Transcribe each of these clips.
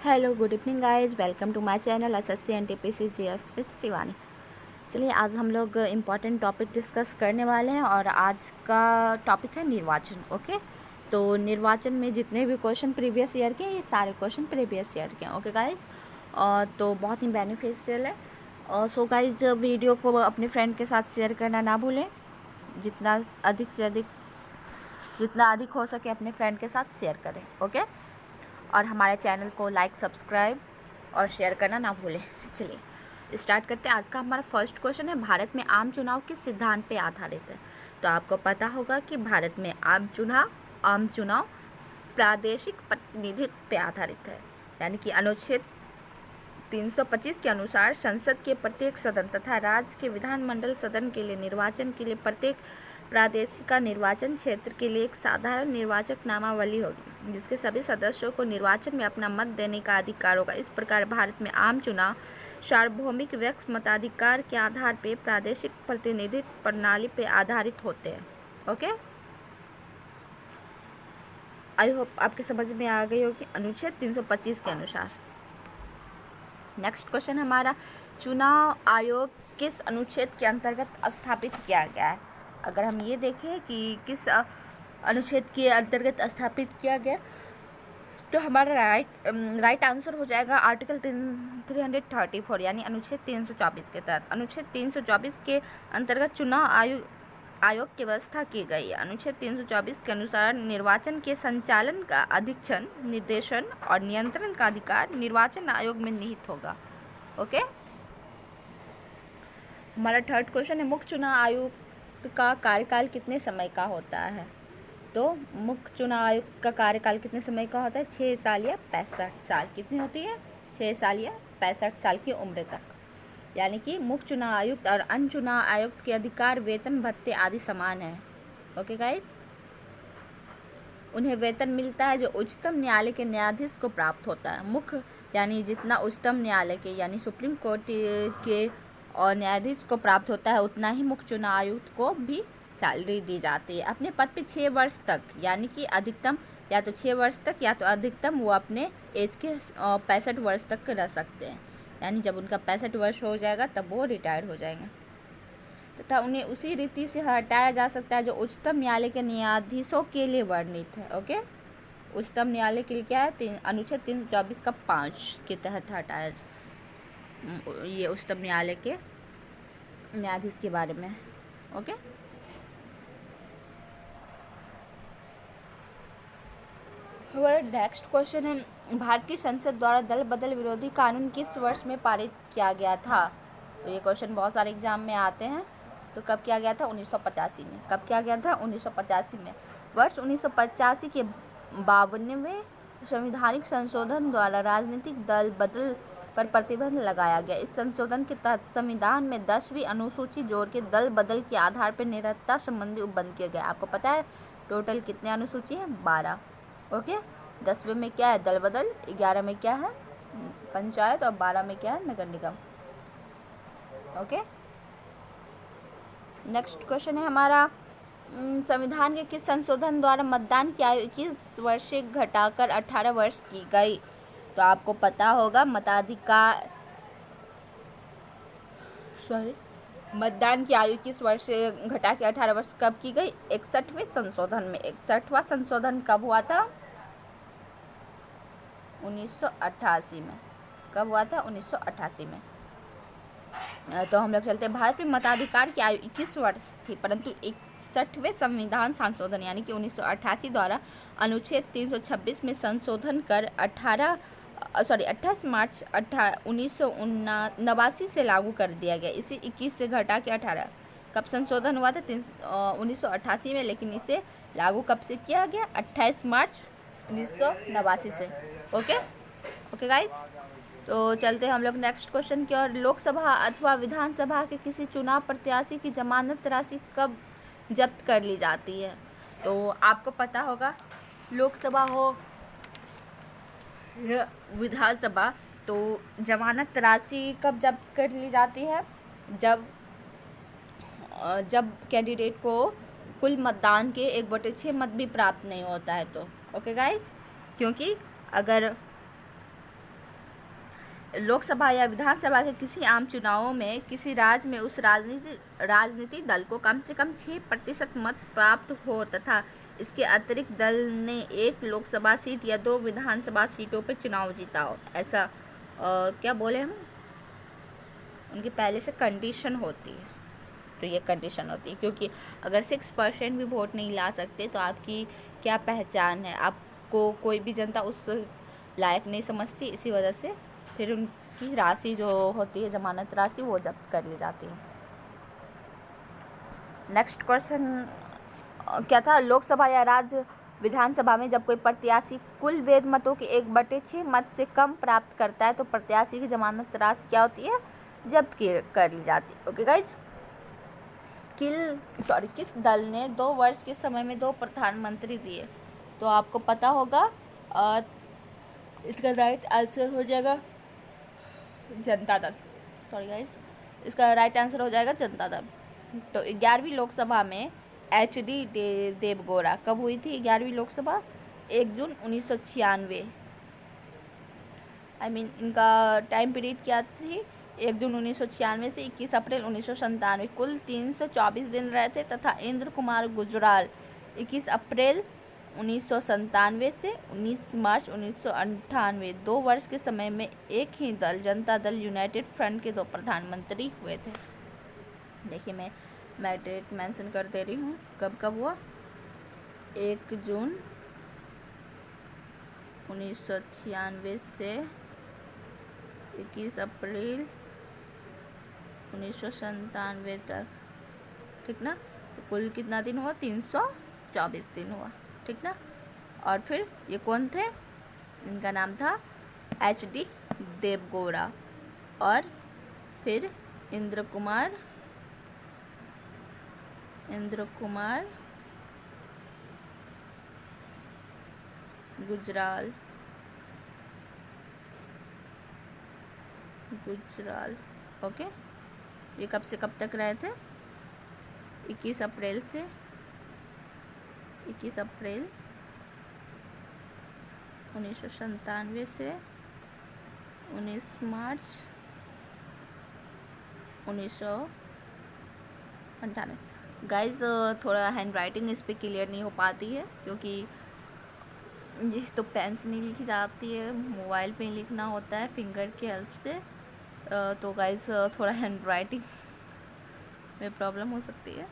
Hello good evening guys, welcome to my channel SSC NTPC GS with Shivani. चलिए आज हम लोग इम्पॉर्टेंट टॉपिक डिस्कस करने वाले हैं और आज का टॉपिक है निर्वाचन। ओके, तो निर्वाचन में जितने भी क्वेश्चन प्रीवियस ईयर के, ये सारे क्वेश्चन प्रीवियस ईयर के। ओके गाइस, तो बहुत ही बेनिफिशियल है। सो गाइस, वीडियो को अपने फ्रेंड के साथ शेयर करना ना भूलें। जितना अधिक से अधिक, जितना अधिक हो सके अपने फ्रेंड के साथ शेयर करें। ओके, और हमारे चैनल को लाइक, सब्सक्राइब और शेयर करना ना भूलें। चलिए स्टार्ट करते हैं। आज का हमारा फर्स्ट क्वेश्चन है, भारत में आम चुनाव किस सिद्धांत पे आधारित है? तो आपको पता होगा कि भारत में आम चुनाव प्रादेशिक प्रतिनिधित्व पे आधारित है, यानी कि अनुच्छेद 325 के अनुसार संसद के प्रत्येक सदन तथा राज्य के विधानमंडल सदन के लिए निर्वाचन के लिए प्रत्येक प्रादेशिक का निर्वाचन क्षेत्र के लिए एक साधारण निर्वाचक नामावली होगी, जिसके सभी सदस्यों को निर्वाचन में अपना मत देने का अधिकार होगा। इस प्रकार भारत में आम चुनाव सार्वभौमिक व्यक्ति मताधिकार के आधार पर प्रादेशिक प्रतिनिधित्व प्रणाली पर आधारित होते हैं। ओके, आई होप आपके समझ में आ गई होगी अनुच्छेद 325 के अनुसार। नेक्स्ट क्वेश्चन हमारा, चुनाव आयोग किस अनुच्छेद के अंतर्गत स्थापित किया गया है? अगर हम ये देखें कि किस अनुच्छेद के अंतर्गत स्थापित किया गया, तो हमारा राइट आंसर हो जाएगा आर्टिकल 334, यानी अनुच्छेद 324 के तहत। अनुच्छेद 324 के अंतर्गत चुनाव आयोग की व्यवस्था की गई है। अनुच्छेद 324 के अनुसार निर्वाचन के संचालन का अधीक्षण, निर्देशन और नियंत्रण का अधिकार निर्वाचन आयोग में निहित होगा। ओके, हमारा थर्ड क्वेश्चन है, मुख्य चुनाव आयुक्त का कार्यकाल कितने समय का होता है? तो मुख्य चुनाव आयुक्त का कार्यकाल कितने समय का होता है? 6 साल या 65 साल। कितनी होती है? 6 साल या 65 साल की उम्र तक। यानी कि मुख्य चुनाव आयुक्त और अन्य चुनाव आयुक्त के अधिकार, वेतन, भत्ते आदि समान है। ओके गाइस, उन्हें वेतन मिलता है जो उच्चतम न्यायालय के न्यायाधीश को प्राप्त होता है। मुख्य यानी जितना उच्चतम न्यायालय के यानी सुप्रीम कोर्ट के और न्यायाधीश को प्राप्त होता है, उतना ही मुख्य चुनाव आयुक्त को भी सैलरी दी जाती है। अपने पद पे 6 वर्ष तक, यानी कि अधिकतम या तो 6 वर्ष तक या तो अधिकतम वो अपने एज के 65 वर्ष तक रह सकते हैं। यानी जब उनका 65 वर्ष हो जाएगा तब वो रिटायर हो जाएंगे, तथा उन्हें उसी रीति से हटाया जा सकता है जो उच्चतम न्यायालय के न्यायाधीशों के लिए वर्णित है। ओके, उच्चतम न्यायालय के लिए क्या है? अनुच्छेद 324 का 5 के तहत हटाया, ये उच्चतम न्यायालय के न्यायाधीश के बारे में। ओके, हमारा नेक्स्ट क्वेश्चन है, भारत की संसद द्वारा दल बदल विरोधी कानून किस वर्ष में पारित किया गया था? तो ये क्वेश्चन बहुत सारे एग्जाम में आते हैं। तो कब किया गया था? 1985 में। कब किया गया था? 1985 में। वर्ष 1985 के 52वें संवैधानिक संशोधन द्वारा राजनीतिक दल बदल पर प्रतिबंध लगाया गया। इस संशोधन के तहत संविधान में 10वीं अनुसूची जोड़ के दल बदल के आधार पर निरंतरता संबंधी उपबंध किया गया। आपको पता है टोटल कितने अनुसूची हैं? 12। ओके, 10वें में क्या है? दल बदल, 11 में क्या है? पंचायत, और 12 में क्या है? नगर निगम। ओके, नेक्स्ट क्वेश्चन है हमारा, संविधान के किस संशोधन द्वारा मतदान की आयु 21 वर्ष से घटाकर 18 वर्ष की गई? तो आपको पता होगा मतदान की आयु 21 वर्ष से घटा के 18 वर्ष कब की गई? 61वें संशोधन में। 61वां संशोधन कब हुआ था? 1988 में। कब हुआ था? 1988 में। तो हम लोग चलते हैं, भारत में मताधिकार की आयु 21 वर्ष थी, परंतु 61वें संविधान संशोधन यानी कि 1988 द्वारा अनुच्छेद 326 में संशोधन कर 28 मार्च 1989 से लागू कर दिया गया। इसे 21 से घटा के 18। कब संशोधन हुआ था? 1988 में, लेकिन इसे लागू कब से किया गया? 28 मार्च 1989 से। ओके गाइस, तो चलते हैं हम लोग नेक्स्ट क्वेश्चन की ओर। लोकसभा अथवा विधानसभा के किसी चुनाव प्रत्याशी की जमानत राशि कब जब्त कर ली जाती है? तो आपको पता होगा, लोकसभा हो या विधानसभा, तो जमानत राशि कब जब्त कर ली जाती है? जब कैंडिडेट को कुल मतदान के 1/6 मत भी प्राप्त नहीं होता है तो। ओके गाइस, क्योंकि अगर लोकसभा या विधानसभा के किसी आम चुनावों में किसी राज्य में उस राजनीतिक दल को कम से कम 6% मत प्राप्त हो तथा इसके अतिरिक्त दल ने एक लोकसभा सीट या 2 विधानसभा सीटों पर चुनाव जीता हो, ऐसा क्या बोले हम, उनकी पहले से कंडीशन होती है। तो ये कंडीशन होती है, क्योंकि अगर 6% भी वोट नहीं ला सकते तो आपकी क्या पहचान है, आपको कोई भी जनता उस लायक नहीं समझती। इसी वजह से फिर उनकी राशि जो होती है, जमानत राशि, वो जब्त कर ली जाती है। नेक्स्ट क्वेश्चन क्या था, लोकसभा या राज्य विधानसभा में जब कोई प्रत्याशी कुल वैध मतों के 1/6 मत से कम प्राप्त करता है तो प्रत्याशी की जमानत राशि क्या होती है, जब्त कर ली जाती है। ओके गाइज, किस दल ने 2 वर्ष के समय में 2 प्रधानमंत्री दिए, तो आपको पता होगा इसका राइट आंसर हो जाएगा जनता दल। सॉरी गाइज, इसका राइट आंसर हो जाएगा जनता दल। तो 11वीं लोकसभा में HD देवगौड़ा कब हुई थी? 11वीं लोकसभा 1 जून 1996। इनका टाइम पीरियड क्या थी? 1 जून 1996 से 21 अप्रैल 1997। कुल 324 दिन रहे थे तथा इंद्र कुमार गुजराल 21 अप्रैल 1997 से 19 मार्च 1998, 2 वर्ष के समय में एक ही दल, जनता दल यूनाइटेड फ्रंट के 2 प्रधानमंत्री हुए थे। देखिए मैं डेट मेंशन कर दे रही हूँ, कब कब हुआ। 1 जून 1996 से 21 अप्रैल 1997 तक, ठीक ना। तो कुल कितना दिन हुआ? 324 दिन हुआ, ठीक ना। और फिर ये कौन थे? इनका नाम था HD देवगौड़ा और फिर इंद्र कुमार गुजराल। ओके, ये कब से कब तक रहे थे? 21 अप्रैल से 1997 से 19 मार्च 1998। गाइज, थोड़ा हैंड राइटिंग इस पर क्लियर नहीं हो पाती है, क्योंकि ये तो पेन से नहीं लिखी जाती है, मोबाइल पे लिखना होता है फिंगर की हेल्प से। तो गाइज, थोड़ा हैंड राइटिंग में प्रॉब्लम हो सकती है।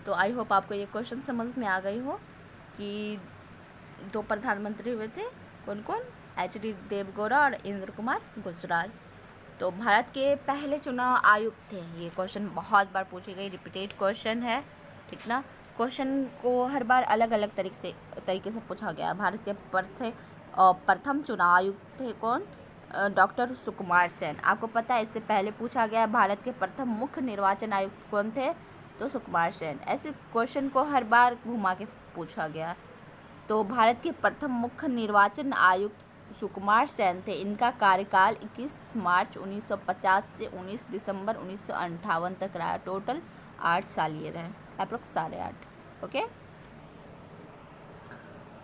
तो आई होप आपको ये क्वेश्चन समझ में आ गई हो कि 2 प्रधानमंत्री हुए थे, कौन कौन? HD देवगौड़ा और इंद्र कुमार गुजराल। तो भारत के पहले चुनाव आयुक्त थे। ये क्वेश्चन बहुत बार पूछी गई, रिपीटेड क्वेश्चन है, ठीक ना। क्वेश्चन को हर बार अलग अलग तरीके से पूछा गया। भारत के प्रथम चुनाव आयुक्त थे कौन? डॉक्टर सुकुमार सेन। आपको पता है इससे पहले पूछा गया भारत के प्रथम मुख्य निर्वाचन आयुक्त कौन थे? तो सुकुमार सेन। ऐसे क्वेश्चन को हर बार घुमा के पूछा गया। तो भारत के प्रथम मुख्य निर्वाचन आयुक्त सुकुमार सेन थे। इनका कार्यकाल 21 मार्च 1950 से 19 दिसंबर 1958 तक रहा। टोटल 8 साल ये रहे, अप्रोक्स 8.5। ओके,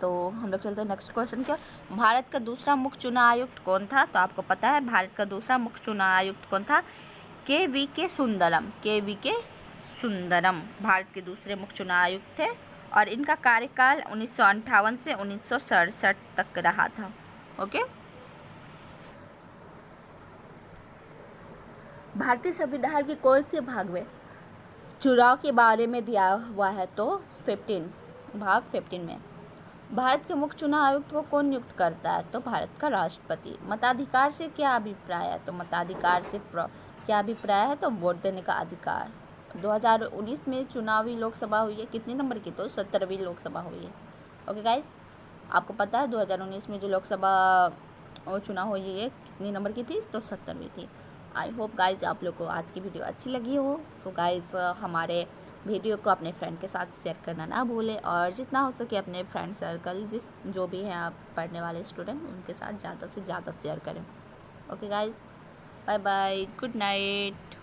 तो हम लोग चलते हैं नेक्स्ट क्वेश्चन क्या। भारत का दूसरा मुख्य चुनाव आयुक्त कौन था? तो आपको पता है भारत का दूसरा मुख्य चुनाव आयुक्त कौन था? KVK सुंदरम भारत के दूसरे मुख्य चुनाव आयुक्त थे और इनका कार्यकाल 1958 से 1967 तक रहा था। ओके, भारतीय संविधान के कौन से भाग में चुनाव के बारे में दिया हुआ है? तो भाग 15 में। भारत के मुख्य चुनाव आयुक्त को कौन नियुक्त करता है? तो भारत का राष्ट्रपति। मताधिकार से क्या अभिप्राय है? तो मताधिकार से क्या अभिप्राय है? तो वोट देने का अधिकार। 2019 में चुनावी लोकसभा हुई है, कितने नंबर की? तो 17वीं लोकसभा हुई है। ओके गाइस, आपको पता है 2019 में जो लोकसभा चुनाव हुई है कितनी नंबर की थी? तो 17वीं थी। आई होप गाइज आप लोग को आज की वीडियो अच्छी लगी हो। सो गाइज, हमारे वीडियो को अपने फ्रेंड के साथ शेयर करना ना भूलें और जितना हो सके अपने फ्रेंड सर्कल जो भी हैं आप पढ़ने वाले स्टूडेंट, उनके साथ ज़्यादा से ज़्यादा शेयर करें। Okay guys, bye bye, good night.